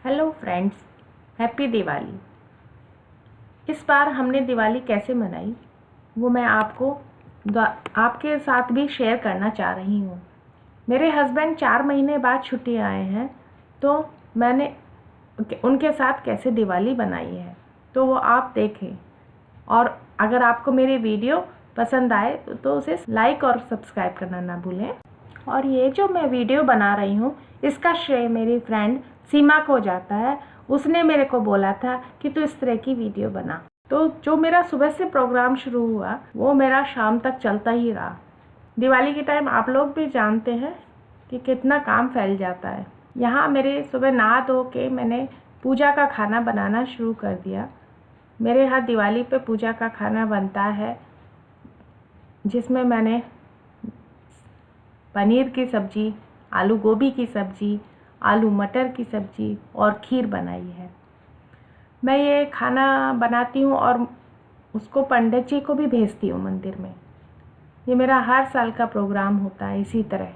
Hello friends, happy Diwali. इस बार हमने दिवाली कैसे मनाई वो मैं आपके साथ भी शेयर करना चाह रही हूँ। मेरे हस्बैंड 4 महीने बाद छुट्टी आए हैं, तो मैंने उनके साथ कैसे दिवाली बनाई है तो वो आप देखें। और अगर आपको मेरी वीडियो पसंद आए तो उसे लाइक और सब्सक्राइब करना ना भूलें। और ये जो मैं वीडियो बना रही हूँ इसका श्रेय मेरी फ्रेंड सीमा को जाता है। उसने मेरे को बोला था कि तू इस तरह की वीडियो बना, तो जो मेरा सुबह से प्रोग्राम शुरू हुआ वो मेरा शाम तक चलता ही रहा। दिवाली के टाइम आप लोग भी जानते हैं कि कितना काम फैल जाता है। यहाँ मेरे सुबह नहा धो के मैंने पूजा का खाना बनाना शुरू कर दिया। मेरे यहाँ दिवाली पे पूजा का खाना बनता है, जिसमें मैंने पनीर की सब्ज़ी, आलू गोभी की सब्ज़ी, आलू मटर की सब्ज़ी और खीर बनाई है। मैं ये खाना बनाती हूँ और उसको पंडित जी को भी भेजती हूँ मंदिर में। ये मेरा हर साल का प्रोग्राम होता है इसी तरह।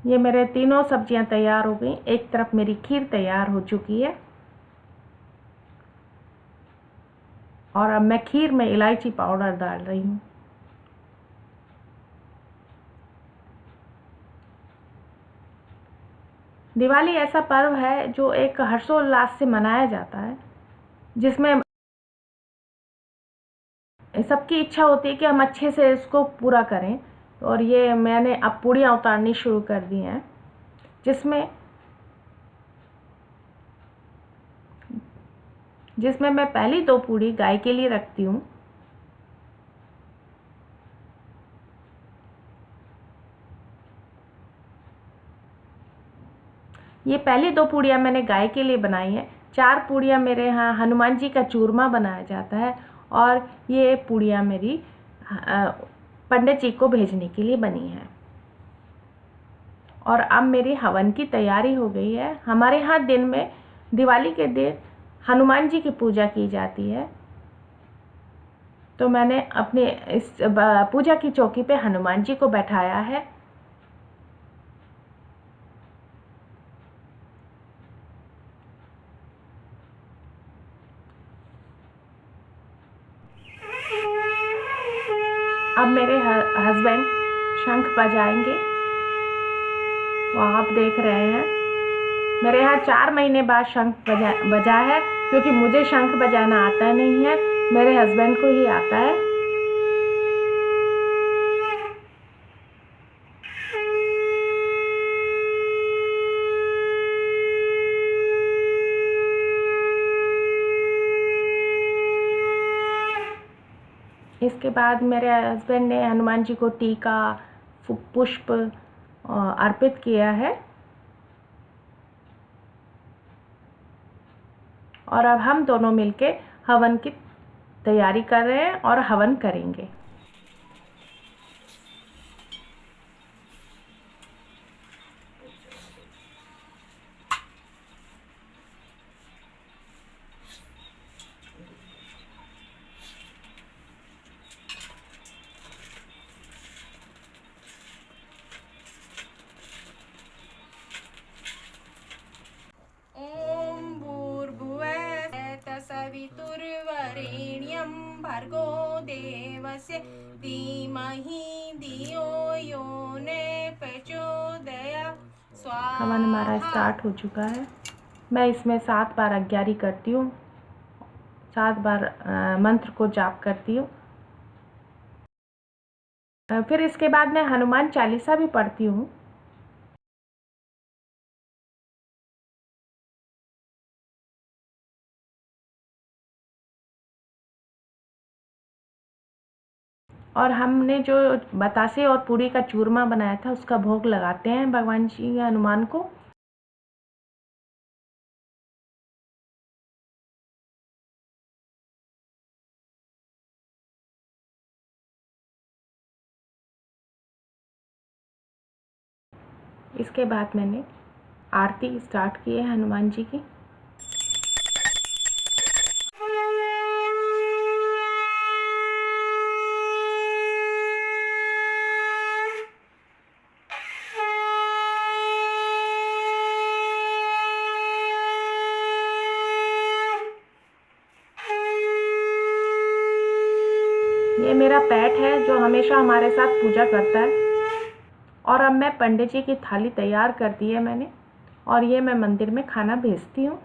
ये मेरे तीनों सब्जियां तैयार हो गई। एक तरफ मेरी खीर तैयार हो चुकी है और अब मैं खीर में इलायची पाउडर डाल रही हूँ। दिवाली ऐसा पर्व है जो एक हर्षोल्लास से मनाया जाता है, जिसमें सबकी इच्छा होती है कि हम अच्छे से इसको पूरा करें। और ये मैंने अब पूड़ियाँ उतारनी शुरू कर दी हैं, जिसमें मैं पहली 2 पूड़ी गाय के लिए रखती हूँ। ये पहली 2 पूड़ियाँ मैंने गाय के लिए बनाई हैं। 4 पूड़ियाँ मेरे यहाँ हनुमान जी का चूरमा बनाया जाता है और ये पूड़ियाँ मेरी पंडित जी को भेजने के लिए बनी हैं। और अब मेरी हवन की तैयारी हो गई है। हमारे यहाँ दिन में दिवाली के दिन हनुमान जी की पूजा की जाती है, तो मैंने अपने इस पूजा की चौकी पे हनुमान जी को बैठाया है। अब मेरे हस्बैंड शंख बजाएंगे, वो आप देख रहे हैं। मेरे यहाँ 4 महीने बाद शंख बजा है, क्योंकि मुझे शंख बजाना आता नहीं है, मेरे हस्बैंड को ही आता है। इसके बाद मेरे हस्बैंड ने हनुमान जी को टीका पुष्प अर्पित किया है। और अब हम दोनों मिलके हवन की तैयारी कर रहे हैं और हवन करेंगे। सवितुर्वरेण्यं भर्गो देवस्य धीमहि धियो यो न प्रचोदयात्। हवन हमारा स्टार्ट हो चुका है। मैं इसमें 7 बार अग्यारी करती हूँ, 7 बार मंत्र को जाप करती हूँ। फिर इसके बाद मैं हनुमान चालीसा भी पढ़ती हूँ। और हमने जो बतासे और पूड़ी का चूरमा बनाया था उसका भोग लगाते हैं भगवान जी हनुमान को। इसके बाद मैंने आरती स्टार्ट की है हनुमान जी की। ये मेरा पेट है जो हमेशा हमारे साथ पूजा करता है। और अब मैं पंडित जी की थाली तैयार कर दी है मैंने, और ये मैं मंदिर में खाना भेजती हूँ।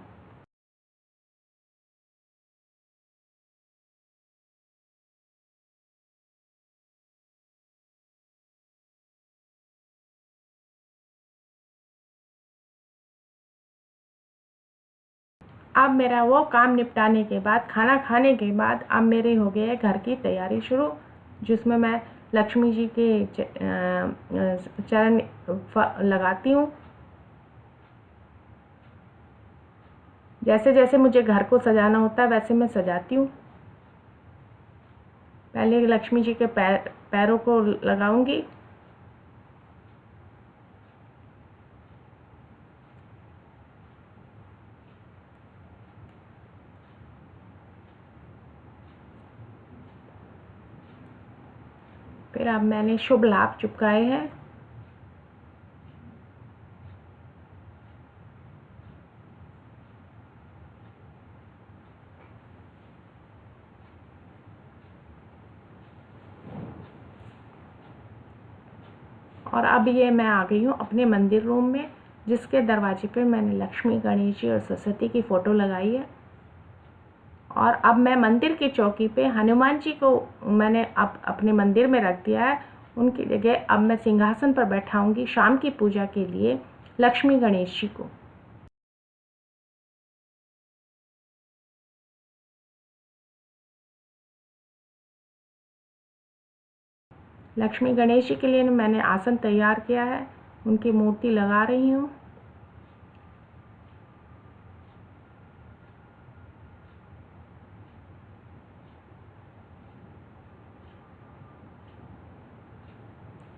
अब मेरा वो काम निपटाने के बाद, खाना खाने के बाद, अब मेरी हो गई है घर की तैयारी शुरू, जिसमें मैं लक्ष्मी जी के चरण लगाती हूँ। जैसे जैसे मुझे घर को सजाना होता है वैसे मैं सजाती हूँ। पहले लक्ष्मी जी के पैरों को लगाऊंगी। फिर अब मैंने शुभ लाभ चिपकाए हैं। और अब ये मैं आ गई हूँ अपने मंदिर रूम में, जिसके दरवाजे पे मैंने लक्ष्मी, गणेश जी और सरस्वती की फ़ोटो लगाई है। और अब मैं मंदिर की चौकी पे हनुमान जी को मैंने अब अपने मंदिर में रख दिया है। उनकी जगह अब मैं सिंहासन पर बैठाऊंगी शाम की पूजा के लिए लक्ष्मी गणेश जी को। लक्ष्मी गणेश जी के लिए मैंने आसन तैयार किया है, उनकी मूर्ति लगा रही हूँ।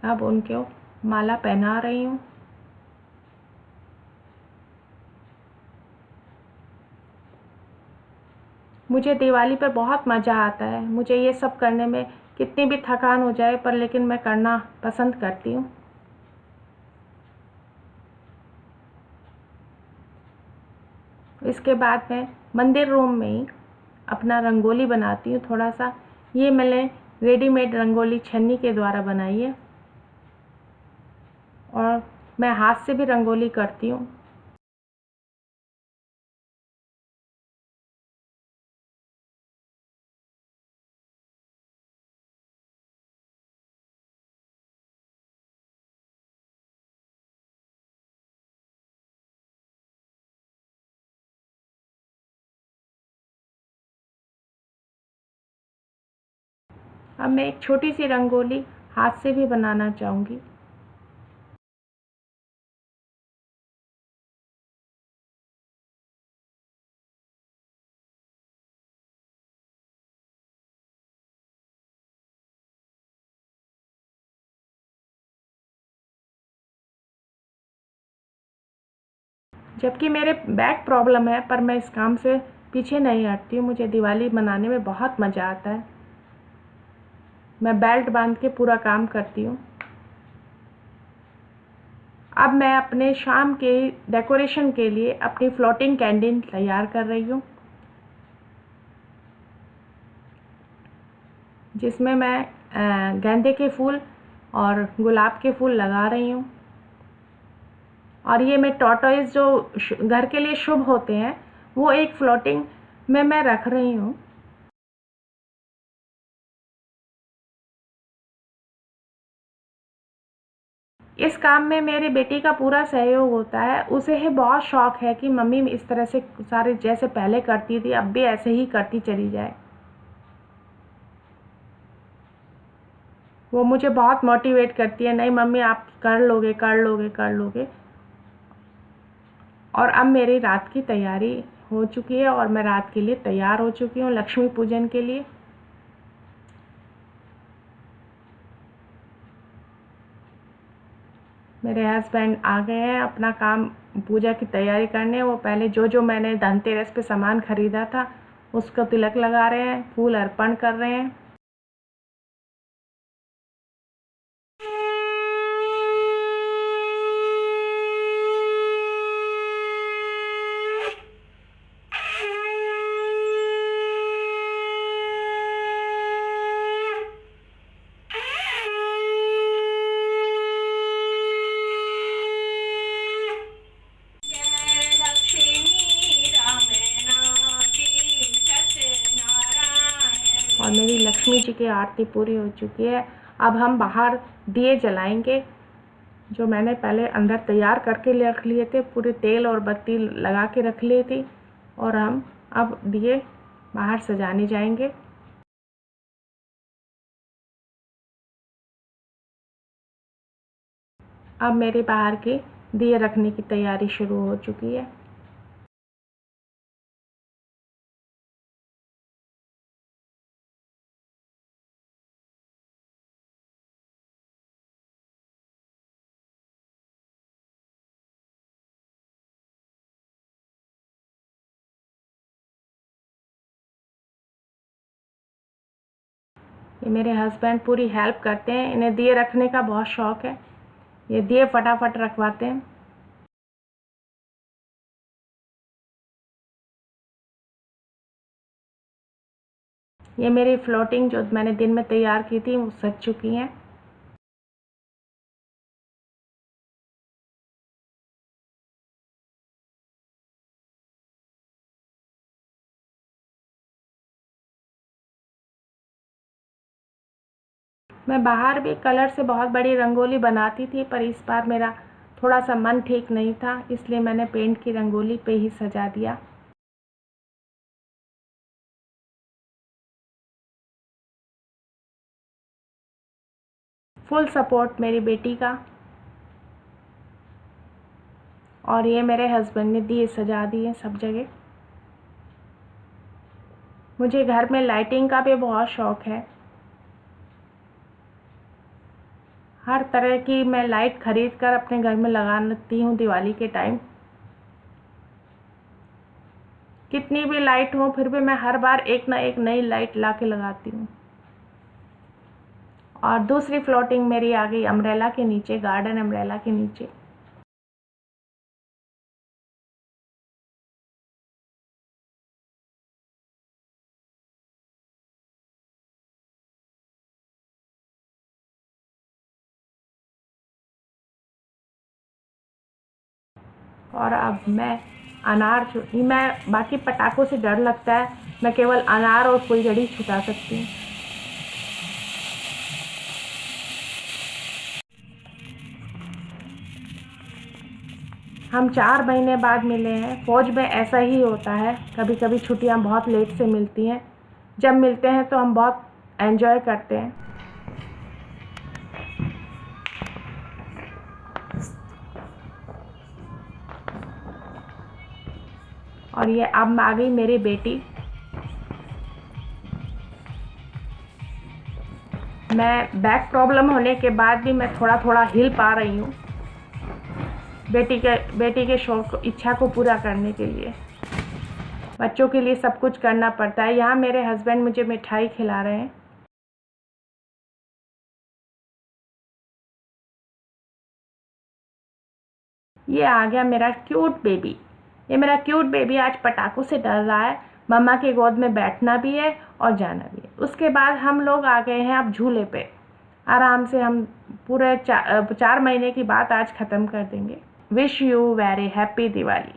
अब उनको माला पहना रही हूँ। मुझे दिवाली पर बहुत मज़ा आता है। मुझे ये सब करने में कितनी भी थकान हो जाए पर लेकिन मैं करना पसंद करती हूँ। इसके बाद मैं मंदिर रूम में ही अपना रंगोली बनाती हूँ थोड़ा सा। ये मैंने रेडीमेड रंगोली छन्नी के द्वारा बनाई है, और मैं हाथ से भी रंगोली करती हूँ। अब मैं एक छोटी सी रंगोली हाथ से भी बनाना चाहूँगी। जबकि मेरे बैक प्रॉब्लम है पर मैं इस काम से पीछे नहीं हटती हूँ। मुझे दिवाली मनाने में बहुत मज़ा आता है। मैं बेल्ट बांध के पूरा काम करती हूँ। अब मैं अपने शाम के डेकोरेशन के लिए अपनी फ्लोटिंग कैंडल तैयार कर रही हूँ, जिसमें मैं गेंदे के फूल और गुलाब के फूल लगा रही हूँ। और ये मैं टॉर्टोइज जो घर के लिए शुभ होते हैं वो एक फ्लोटिंग में मैं रख रही हूँ। इस काम में मेरी बेटी का पूरा सहयोग होता है। उसे है बहुत शौक है कि मम्मी इस तरह से सारे जैसे पहले करती थी अब भी ऐसे ही करती चली जाए। वो मुझे बहुत मोटिवेट करती है, नहीं मम्मी आप कर लोगे कर लोगे कर लोगे। और अब मेरी रात की तैयारी हो चुकी है और मैं रात के लिए तैयार हो चुकी हूँ लक्ष्मी पूजन के लिए। मेरे हस्बैंड आ गए हैं अपना काम पूजा की तैयारी करने। वो पहले जो जो मैंने धनतेरस पे सामान खरीदा था उसको तिलक लगा रहे हैं, फूल अर्पण कर रहे हैं। और मेरी लक्ष्मी जी की आरती पूरी हो चुकी है। अब हम बाहर दिए जलाएंगे, जो मैंने पहले अंदर तैयार करके रख लिए थे, पूरे तेल और बत्ती लगा के रख ली थी, और हम अब दिए बाहर सजाने जाएंगे। अब मेरे बाहर के दिए रखने की तैयारी शुरू हो चुकी है। ये मेरे हस्बैंड पूरी हेल्प करते हैं, इन्हें दिए रखने का बहुत शौक है, ये दिए फटाफट रखवाते हैं। ये मेरी फ्लोटिंग जो मैंने दिन में तैयार की थी वो सज चुकी हैं। मैं बाहर भी कलर से बहुत बड़ी रंगोली बनाती थी, पर इस बार मेरा थोड़ा सा मन ठीक नहीं था, इसलिए मैंने पेंट की रंगोली पे ही सजा दिया। फुल सपोर्ट मेरी बेटी का। और ये मेरे हस्बैंड ने दिए सजा दिए सब जगह। मुझे घर में लाइटिंग का भी बहुत शौक है, हर तरह की मैं लाइट खरीद कर अपने घर में लगाती हूँ दिवाली के टाइम। कितनी भी लाइट हो फिर भी मैं हर बार एक ना एक नई लाइट ला के लगाती हूँ। और दूसरी फ्लोटिंग मेरी आ गई अम्ब्रेला के नीचे, गार्डन अम्ब्रेला के नीचे। और अब मैं मैं बाकी पटाखों से डर लगता है, मैं केवल अनार और फुलझड़ी छुटा सकती हूँ। हम 4 महीने बाद मिले हैं। फौज में ऐसा ही होता है, कभी कभी छुट्टियाँ बहुत लेट से मिलती हैं। जब मिलते हैं तो हम बहुत एंजॉय करते हैं। और ये अब आ गई मेरी बेटी। मैं बैक प्रॉब्लम होने के बाद भी मैं थोड़ा थोड़ा हिल पा रही हूँ, बेटी के शौक इच्छा को पूरा करने के लिए। बच्चों के लिए सब कुछ करना पड़ता है। यहाँ मेरे हस्बैंड मुझे मिठाई खिला रहे हैं। ये आ गया मेरा क्यूट बेबी। ये मेरा क्यूट बेबी आज पटाखों से डर रहा है। मम्मा के गोद में बैठना भी है और जाना भी है। उसके बाद हम लोग आ गए हैं अब झूले पे। आराम से हम पूरे 4 महीने की बात आज ख़त्म कर देंगे। Wish you very happy Diwali.